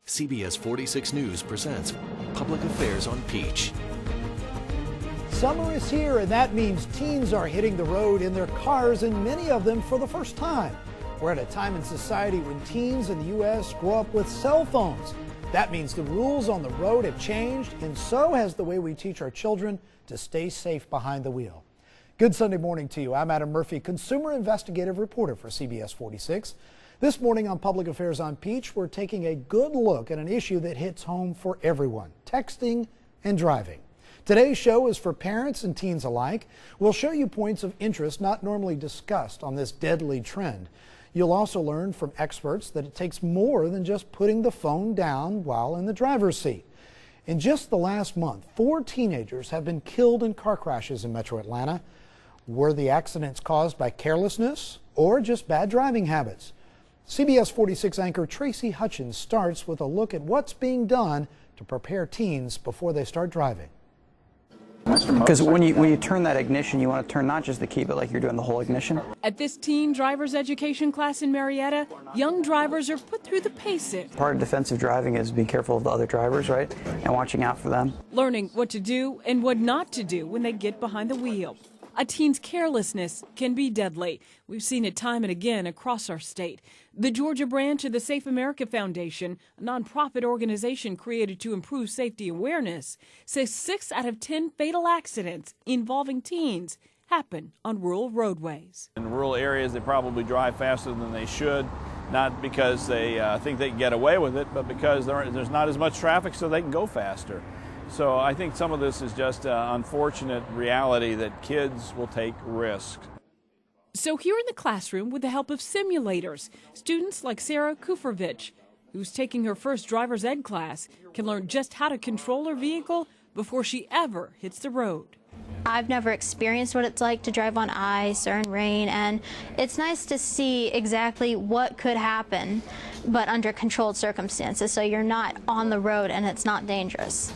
CBS 46 News presents Public Affairs on Peach. Summer is here, and that means teens are hitting the road in their cars, and many of them for the first time. We're at a time in society when teens in the U.S. grow up with cell phones. That means the rules on the road have changed, and so has the way we teach our children to stay safe behind the wheel. Good Sunday morning to you. I'm Adam Murphy, consumer investigative reporter for CBS 46. This morning on Public Affairs on Peach, we're taking a good look at an issue that hits home for everyone: texting and driving. Today's show is for parents and teens alike. We'll show you points of interest not normally discussed on this deadly trend. You'll also learn from experts that it takes more than just putting the phone down while in the driver's seat. In just the last month, 4 teenagers have been killed in car crashes in Metro Atlanta. Were the accidents caused by carelessness or just bad driving habits? CBS 46 anchor Tracy Hutchins starts with a look at what's being done to prepare teens before they start driving. Because when you turn that ignition, you want to turn not just the key, but like you're doing the whole ignition. At this teen driver's education class in Marietta, young drivers are put through the PACE. Part of defensive driving is being careful of the other drivers, right? And watching out for them. Learning what to do and what not to do when they get behind the wheel. A teen's carelessness can be deadly. We've seen it time and again across our state. The Georgia branch of the Safe America Foundation, a nonprofit organization created to improve safety awareness, says 6 out of 10 fatal accidents involving teens happen on rural roadways. In rural areas, they probably drive faster than they should, not because they think they can get away with it, but because there's not as much traffic so they can go faster. So I think some of this is just an unfortunate reality that kids will take risks. So here in the classroom, with the help of simulators, students like Sarah Kufrovich, who's taking her first driver's ed class, can learn just how to control her vehicle before she ever hits the road. I've never experienced what it's like to drive on ice or in rain, and it's nice to see exactly what could happen, but under controlled circumstances, so you're not on the road and it's not dangerous.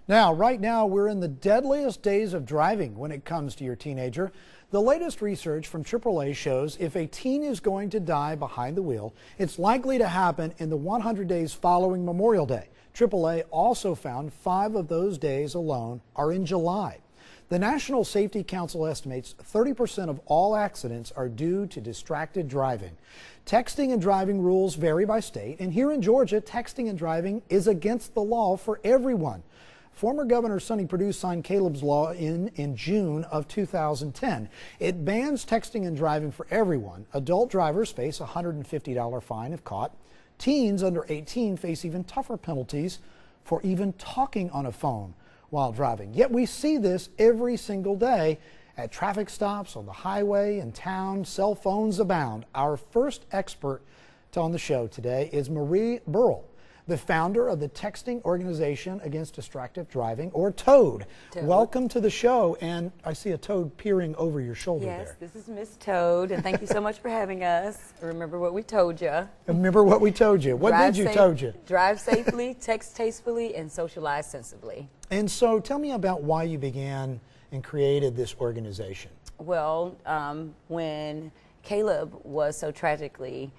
Now, right now, we're in the deadliest days of driving when it comes to your teenager. The latest research from AAA shows if a teen is going to die behind the wheel, it's likely to happen in the 100 days following Memorial Day. AAA also found 5 of those days alone are in July. The National Safety Council estimates 30% of all accidents are due to distracted driving. Texting and driving rules vary by state, and here in Georgia, texting and driving is against the law for everyone. Former Governor Sonny Perdue signed Caleb's law in June of 2010. It bans texting and driving for everyone. Adult drivers face a $150 fine if caught. Teens under 18 face even tougher penalties for even talking on a phone while driving. Yet we see this every single day at traffic stops, on the highway, in town. Cell phones abound. Our first expert on the show today is Marie Burrell, the founder of the Texting Organization Against Distracted Driving, or TOAD. Welcome to the show, and I see a toad peering over your shoulder there. Yes, this is Miss Toad, and thank you so much for having us. Remember what we told you. Remember what we told you. What did you told you? Drive safely, text tastefully, and socialize sensibly. And so tell me about why you began and created this organization. Well, when Caleb was so tragically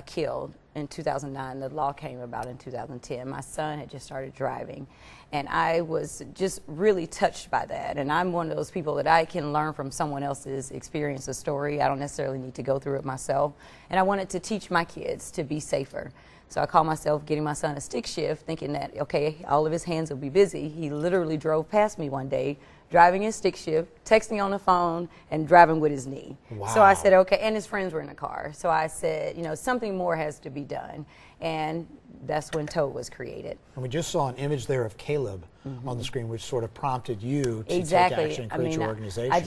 killed in 2009, the law came about in 2010. My son had just started driving, and I was just really touched by that. And I'm one of those people that I can learn from someone else's experience or story. I don't necessarily need to go through it myself. And I wanted to teach my kids to be safer. So I called myself getting my son a stick shift, thinking that, okay, all of his hands will be busy. He literally drove past me one day, driving his stick shift, texting on the phone, and driving with his knee. Wow. So I said, okay, and his friends were in the car. So I said, you know, something more has to be done. And that's when TOAD was created. And we just saw an image there of Caleb on the screen, which sort of prompted you to Exactly. take action and create your organization. I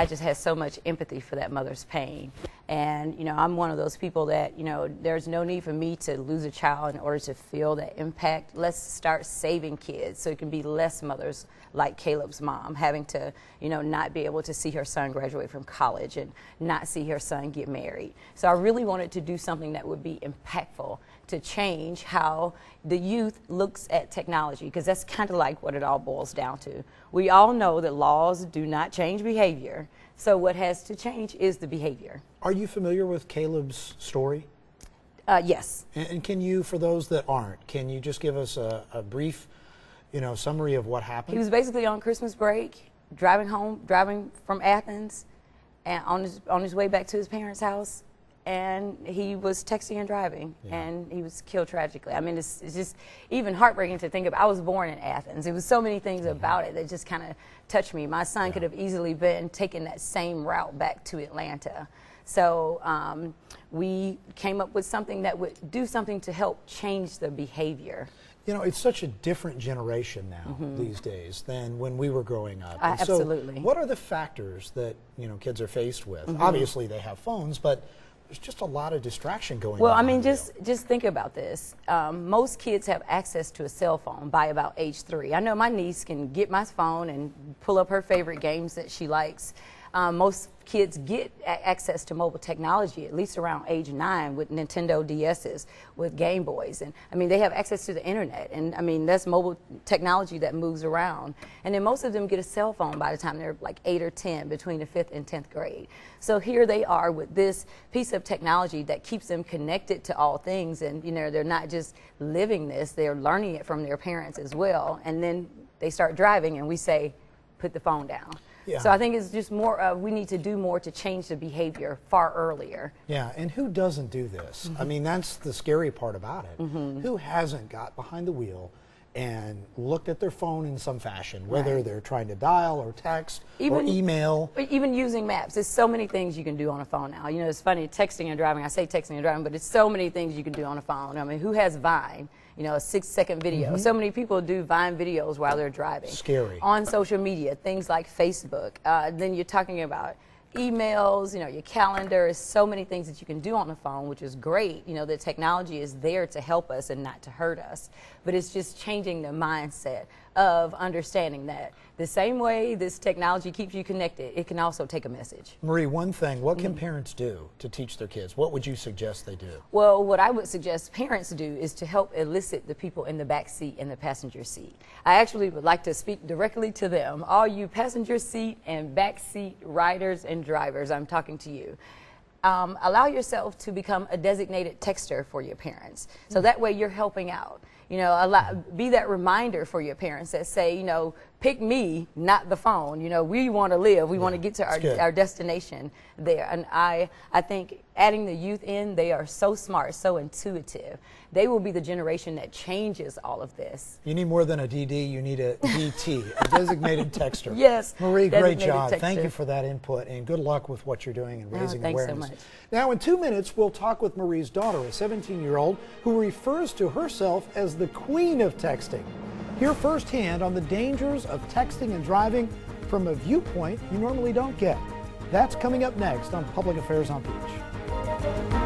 just had so much empathy for that mother's pain. And, you know, I'm one of those people that, you know, there's no need for me to lose a child in order to feel that impact. Let's start saving kids so it can be less mothers like Caleb's mom having to, you know, not be able to see her son graduate from college and not see her son get married. So I really wanted to do something that would be impactful to change how the youth looks at technology, because that's kind of like what it all boils down to. We all know that laws do not change behavior, so what has to change is the behavior. Are you familiar with Caleb's story? Yes. And can you, for those that aren't, can you just give us a brief, summary of what happened? He was basically on Christmas break, driving from Athens, and on his way back to his parents' house, and he was texting and driving, and he was killed tragically. I mean, it's just even heartbreaking to think of. I was born in Athens. There was so many things about it that just kind of touched me. My son could have easily been taking that same route back to Atlanta. So we came up with something that would do something to help change the behavior. It's such a different generation now these days than when we were growing up. Absolutely. So what are the factors that kids are faced with? Obviously they have phones, but there's just a lot of distraction going on. Well, I mean, just think about this. Most kids have access to a cell phone by about age 3. I know my niece can get my phone and pull up her favorite games that she likes. Most kids get access to mobile technology at least around age 9 with Nintendo DS's, with Game Boys, and I mean they have access to the internet, and I mean that's mobile technology that moves around. And then most of them get a cell phone by the time they're like 8 or 10, between the 5th and 10th grade. So here they are with this piece of technology that keeps them connected to all things, and they're not just living this, they're learning it from their parents as well. And then they start driving and we say, put the phone down. Yeah. So I think it's just more, we need to do more to change the behavior far earlier. Yeah, and who doesn't do this? I mean, that's the scary part about it. Who hasn't got behind the wheel and looked at their phone in some fashion, whether they're trying to dial or text or email? Even using maps. There's so many things you can do on a phone now. It's funny, texting and driving. I say texting and driving, but it's so many things you can do on a phone. I mean, who has Vine? A 6-second video. So many people do Vine videos while they're driving. Scary. On social media, things like Facebook. Then you're talking about emails, your calendar. So many things that you can do on the phone, which is great. The technology is there to help us and not to hurt us. But it's just changing the mindset of understanding that the same way this technology keeps you connected, it can also take a message. Marie, one thing, what can parents do to teach their kids? What would you suggest they do? Well, what I would suggest parents do is to help elicit the people in the back seat and the passenger seat. I actually would like to speak directly to them. All you passenger seat and back seat riders and drivers, I'm talking to you. Allow yourself to become a designated texter for your parents. So that way you're helping out. Be that reminder for your parents that say, pick me, not the phone. We want to live. We want to get to our destination there. And I think adding the youth in, they are so smart, so intuitive. They will be the generation that changes all of this. You need more than a DD, you need a DT, a designated texter. Yes. Marie, great job. Thank you for that input, and good luck with what you're doing and raising awareness. Thanks so much. Now, in 2 minutes, we'll talk with Marie's daughter, a 17-year-old, who refers to herself as the queen of texting. Hear firsthand on the dangers of texting and driving from a viewpoint you normally don't get. That's coming up next on Public Affairs on Beach.